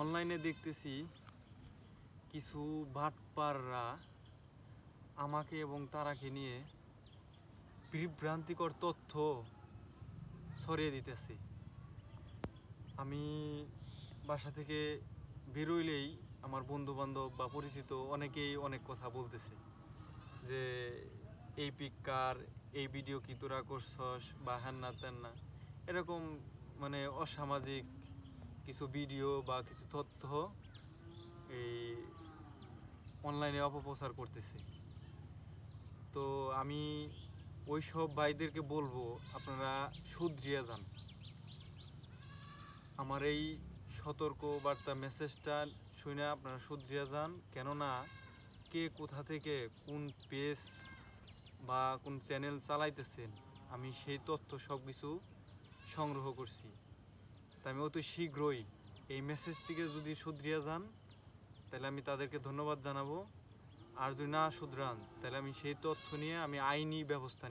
অনলাইনে দেখতেছি কিছু বাটপাররা আমাকে এবং তারাকে নিয়ে বিভ্রান্তিকর তথ্য ছড়িয়ে দিতেছে। আমি বাসা থেকে বেরোইলেই আমার বন্ধুবান্ধব বা পরিচিত অনেকেই অনেক কথা বলতেছে যে এই পিককার, এই ভিডিও কি তোরা করছস বা হ্যান না তেন না, এরকম মানে অসামাজিক কিছু ভিডিও বা কিছু তথ্য এই অনলাইনে অপপ্রচার করতেছে। তো আমি ওই সব ভাইদেরকে বলবো, আপনারা শুধরিয়ে যান। আমার এই সতর্ক বার্তা মেসেজটা শুনে আপনারা শুধরিয়ে যান, কেননা কে কোথা থেকে কোন পেজ বা কোন চ্যানেল চালাইতেছেন আমি সেই তথ্য সব কিছু সংগ্রহ করছি। তাই আমি অতি শীঘ্রই এই মেসেজ থেকে যদি শুধরিয়ে যান তাহলে আমি তাদেরকে ধন্যবাদ জানাবো, আর যদি না শুধরান তাহলে আমি সেই তথ্য নিয়ে আমি আইনি ব্যবস্থা